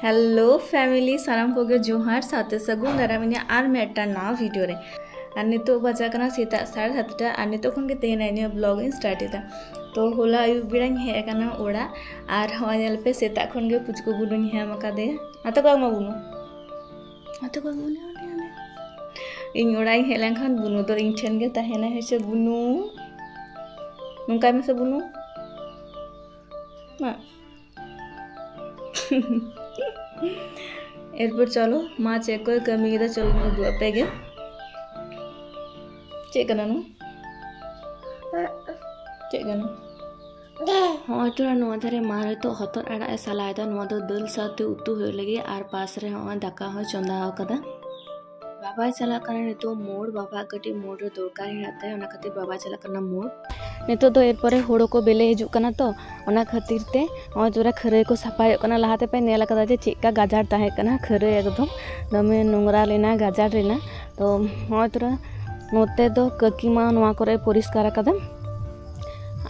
Hello family साराम को जोहार साथे सगुन दाराम और मेटा ना वीडियो रे और नितो बजा करना सेता 7:30 और नितो खन के तेना ब्लॉग स्टार्ट था। तो होला आयु बेड़ा हेकना ओड़ा और हल पे सेता खन के पुचको बुलून हेम कादे आतो का बुनु आतो का इन ओड़ा हेलें खान बुनु तो इन ठेन के तहना है से बुनु नुका में से बुनु मा एरपर चलो माँ चेक कर कमी चलो दुआ पेगे चेक करना नु चेक करना हाँ तो नवा धारे मारे तो हतर आड़ा सालायदा नवा दो दल साथे उतु हो लगे और पास रे हाँ दाका हो चंदा कदा बाबा चला करना तो मोड़ बाबा कटी मोड़ रे दरकार हिनाते है ओना खातिर बाबा चला करना मोड़ नितो तो एरपर होड़ो को बेले हिजु कना तो ओना खातिर ते हाँ जोरा खरे को सफाई कना लहाते पे नेला कदा जे चेका गाजार ताहे कना खरे एकदम दमे नोंगरा लेना गाजार लेना तो हाँ तोरा नोते दो ककी मा नोआ करे परिष्कार कदा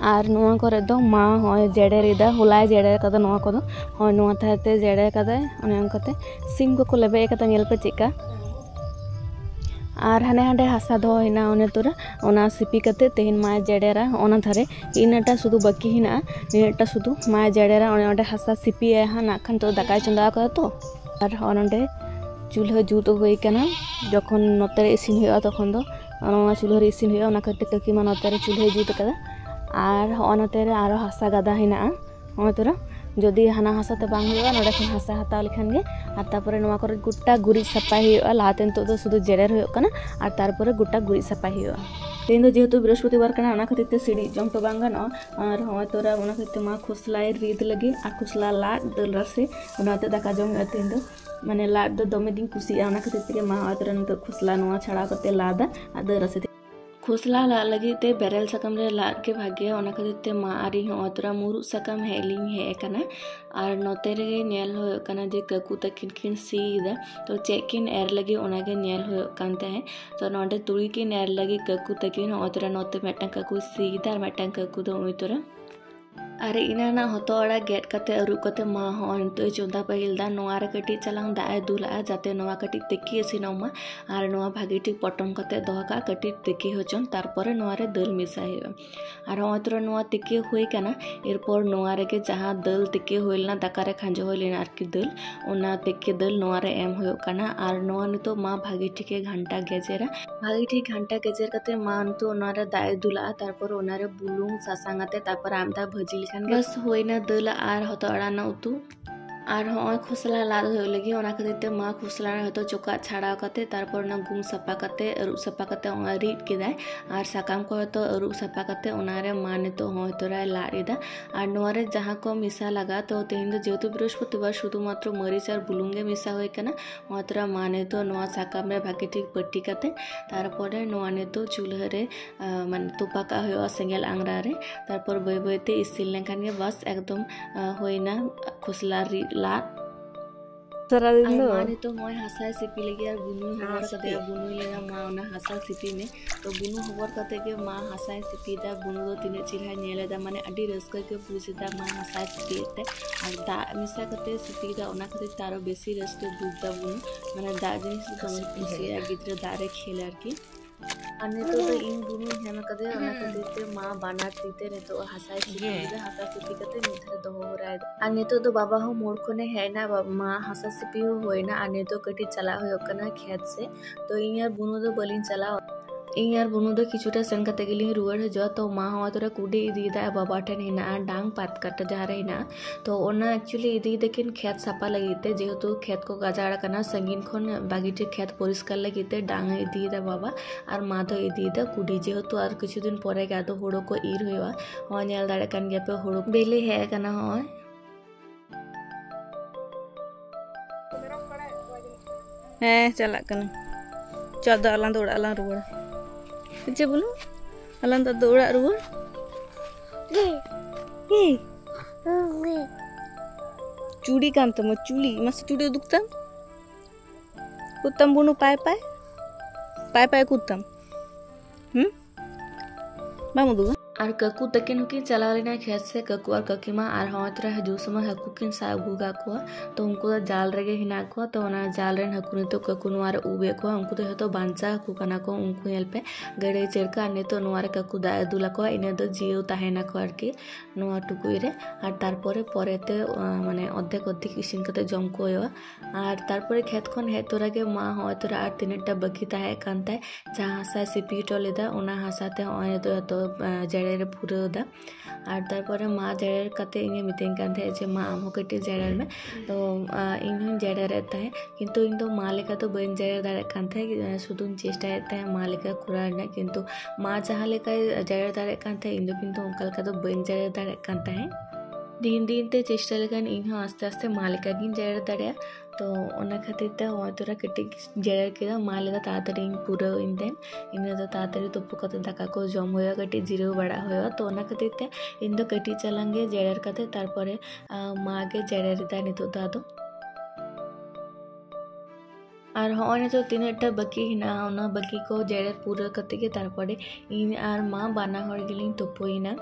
और नोआ करे दो मा हाँ जेड़े रिदा हुलाय जेड़े कदा नोआ को दो हाँ नोआ थाते जेड़े कदा ओने अंकते सिंग को लेबे कता नेल पे चेका और हाने हांडे हासा दो हिना ओने तोरा ओना सिपी कते तेहिन माय जेडेरा ओना धारे इनटा सुदु बाकी हिना इनटा सुदु माय जेडेरा ओने ओंडे हासा सिपी ए हा नाखन तो दाकाय चंदा का तो और ओनडे चूल्हा जूत होई कना जखन नोते इसिन होया तखन दो ओना चूल्हा रे इसिन होया ओना कते ककी मा नोते चूल्हा जूत कदा और ओनते रे आरो हासा गादा हिना ओने तोरा जदि हाना हासाते बांग होया नोडे खन हासा हता लेखान गे और तारपरे नोआ करे गुट्टा गुरी सफाई होया लाते तो दो सुदु जेडेर होया कना और तारपरे गुट्टा गुरी सफाई होया तेन दो जेहेतु बृहस्पतिवार कना ओना खातिर ते सीढ़ी जम तो बांग गानो और होय तोरा ओना खातिर मा खुसलाय रीद लगी और खुसला लाड दल रसे ओनाते दाका जम होया तेन दो माने लाड दो दमे दिन कुसिया ओना खातिर ते मा होय तोरा नतो खुसला नोआ छड़ा कते लादा और दल रसे खुसला ला लगी ते बेरेल सकम रे ला के भागे ओना खातिर ते मा आरी हो तोरा मुरु सकम हेलिंग हे कना और नोते रे नेल हो कना जे ककु तकिन किन सीदा तो चेकिन एर लगी ओना के नेल हो कानते हैं तो नोडे तुड़ी की एर लगी ककु तकिन हो तोरा नोते मेटन ककु सीदा मेटन ककु दो उई तोरा अरे इना हतो अड़ा गेट कते अरु कते मा हो तो चोंदा पहिल दा नोआ रे कटी चलांग दाए दुला जाते नोआ कटी तेकी एसिनोमा और नोआ भागी ठीक पटम कते दोहका कटी तेकी होचन तारपरे नोआ रे दल मिसा हो और होतरो नोआ तेकी होई कना एरपर नोआ रे के जहां दल तेकी होइलना दाका रे खांजो होइलना आरकी दल ओना तेकी दल नोआ रे एम होयो कना और नोआ नितो मा भागी ठीक घंटा गेजेरा भागी ठीक घंटा गेजेर कते मा नितो ओना रे दाए दुला तारपर ओना रे बुलुंग सासांगाते तारपर आमदा भजी बस होइना दल और हतो अड़ाना उतु और हाँ खुसला लाद हो लगी ओना खातिर ते मा खुसला हतो चोका छाड़ा कते तारपर ना गुम सपा कते अरु सपा कते रीड केदाय और साकाम को हतो अरु सपा कते ओना रे मा नितो होय तोरा लाड़ेदा और नोआ रे जहां को मिसा लगा तो तेहिन दो जेहेतु बृहस्पतिवार शुधुमात्र मरीच और बुलुंगे मिसा होय कना होय तोरा मा नितो नोआ साकाम रे भागे ठीक पट्टी कते तारपरे नोआ नितो चूल्हा रे माने तोपाका होय सेंगेल आंगरा रे तारपर बय बयते इसिल लेखान गे बस एकदम होइना खुसला लाट सारा दिन दो माने तो मोय हासा सिपी लगी और बुनु हवर कते बुनु लेगा मा ओना हासा सिपी में तो बुनु हवर कते के मा हासा सिपी दा बुनु दो तिने चिरहा नेले दा माने अडी रस्क के बुझदा मा हासा सिपी ते और दा मिसा कते सिपी दा ओना कते तारो बेसी रस्क बुझदा बुनु माने दा जिनिस कमन खुशी गिद्र दारे खेल आरकी अन्य तो इन बुनु हेम कदे ओना कते ते मा बाना तीते ने तो हासा सिपी कते मिथरे दो हो रहा है अन्य तो बाबा हो मोड़ कोने है ना मा हासा सिपी हो होय ना अन्य तो कटी चला हो कना खेत से तो इन यार बुनु दो बलिन चला इन यार बुनु दो किछुटा सेन कते गेली रुवर हो तो मा हो तोरा कुडी इदीदा बाबा ठेन हिना डांग पात कट जहारे हिना तो ओना एक्चुअली इदी देकिन खेत सापा लगीते जेहेतु खेत को गाजाड़ा कना संगीन खन बागीटे खेत परिष्कार लगीते डांग इदीदा बाबा और मा दो इदीदा कुडी जेहेतु और किछु दिन परे गा दो होड़ो को ईर होया हो नेल दाड़े कान गे पे होड़ो बेले है कना हो चला कना चल द अलां दौड़ा अलां रुवर चे बोलो अलां द दौड़ा रुवर चूड़ी कान तम चूड़ी मस्त चूड़ी दुखतम कुत्तम बुनु पाय पाय पाय पाय कुत्तम बामुदुगा और काकू तकिन हकिन चला लेना खेत से काकू और काकीमा और हमारा हजू समय हाकू किन साब गुगा को तो उनको जाल रेगे हिना को तो जाल रेन हाकू नितो काकू नोआर उबे को उनको तो हतो बांचा हाकू कना को उनको हेल्पे गड़े चेरका नितो नोआर काकू दाए दुला को इने दो जियो ताहेना को आरकी नोआ टुकुई रे और तारपरे परेते माने अद्धेक अद्धेक इसिन कते जम को और तारपरे खेत खन हे तोरा के मा होय तोरा और तिनेटा बाकी ताहे कानते जहां हासा सिपी टलेदा ओना हासाते ओय तो हतो जेड़े रे पुरदा और तारपरे मा जेड़े कते इने मितेन कान थे जे मा आम कटे जेड़े में तो इन जेड़े रहता है किंतु इन तो मा लेका तो बन जेड़े दाड़े कान थे सुदुन चेष्टा है मा लेका कुराने किंतु मा जहां लेका जेड़े दाड़े कान थे इन दो किंतु उनका लेका तो बन जेड़े दाड़े कान थे दिन दिन ते चेष्टा लेकिन इन आस्ते आस्ते मा लेका गिन जेड़े दाड़े तो ओना खातिर ते होय तोरा कटी जेड़े के मा लेदा तातरी पूरा इन देन इन दो तातरी तुप्पु कते दाका को जम होया कटी जिरो बड़ा होया तो ओना खातिर ते इन दो कटी चलांगे जेड़े कते तारपरे मा गे जेड़े रिदा नितो दादो और होय नितो तिनेटा बाकी हिना ओना बाकी को जेड़े पूरा कते के तारपरे इन और मा बाना हर गिलिन तुप्पुइना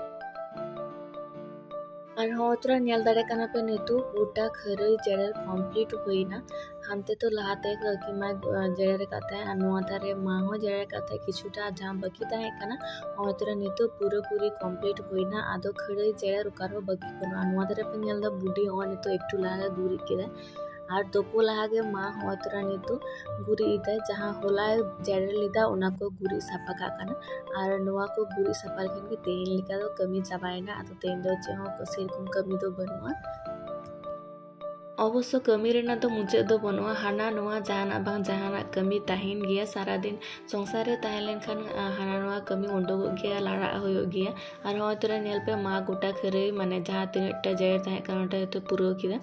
और होतरा नेल दाड़े काना पे नितु गोटा खरई जेड़े कंप्लीट होइना हमते तो लहाते कि मा जेड़े काते अनुआ थारे मा हो जेड़े काते किछुटा जहां बाकी ताहे काना होतरा नितु पूरा पूरी कंप्लीट होइना आदो खरई जेड़े रुकारो बाकी कोन अनुआ थारे पे नेल दा बुडी हो नितु एकटू लागे गुरी केदा और दोपो लागे मा होतरा नितु गुरी इदा जहां होला जेड़े लिदा ओना को गुरी साफा का काना और नोआ को गुरी साफा लेकिन के तेल लिका दो कमी चाबायना आतो तेल दो जे हो सेरकम कमी दो बनुआ अवश्य कमी रेना तो मुझे दो बनुआ हाना नोआ जहाना बांग जहाना कमी ताहिन गया सारा दिन संसार रे ताहेलेन खान हाना नोआ कमी उंडोग गया लाड़ा होयो गया और होतरा नेल पे मा गोटा खरे माने जहां तिनेटा जेड़ ताहे कानटा तो पूरा किदा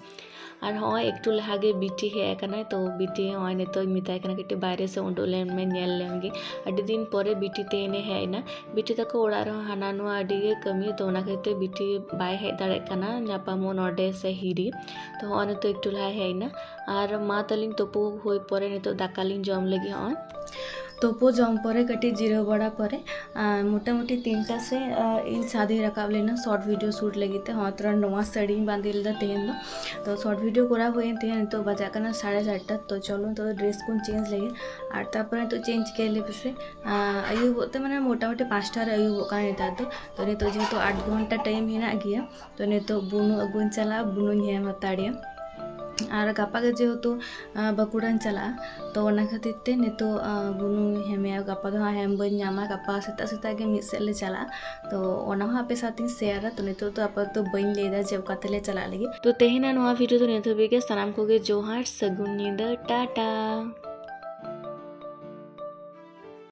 और हाँ एकटू लहागे बीटी है कना तो बीटी हाँ ने तो मिताय कना कटी बाहर से उंडोलेन में नेल लेंगे अडी दिन परे बीटी तेने है ना बीटी तको ओड़ा रो हाना नुआ अडी गे कमी तो ना कहते बीटी बाय है दाड़े कना न्यापामो नोडे से हिरी तो हाँ ने तो एकटू लहा है ना और मा तलिन तोपो होय परे ने तो दाकालिन जम लगी हाँ तोपो जम परे कटी जीरो बड़ा परे मोटामोटी 3टा से इन शादी रकाब लेना शॉर्ट वीडियो शूट लगी थे हाँ तोरा नवा साड़ी बांधी लेदा तेन दो तो शॉर्ट वीडियो करा हुए थे तो बजा करना 4:30 तो चलो तो ड्रेस को चेंज लगे और तापर तो चेंज के लिए पे आयुब होते मैंने मोटामोटी 5टा आयुब का नेता तो नहीं तो जेहेतु 8 घंटा टाइम हिना गया तो नहीं तो बुनु अगुन चला बुनु हेम हताड़िया और गापा के जेहेतु बाकुड़ान चला तो ओना खातिर ते नितो बुनु हेमे गापा दो हेम बन नामा गापा सेता सेता के मिद से ले चला तो ओना आपे साथ शेयर तो नितो तो आप तो बन लेदा जब कातले चला लगी तो तेहिना नोआ वीडियो तो नितो बेगे सलाम को गे जोहार सगुन नींदा टाटा।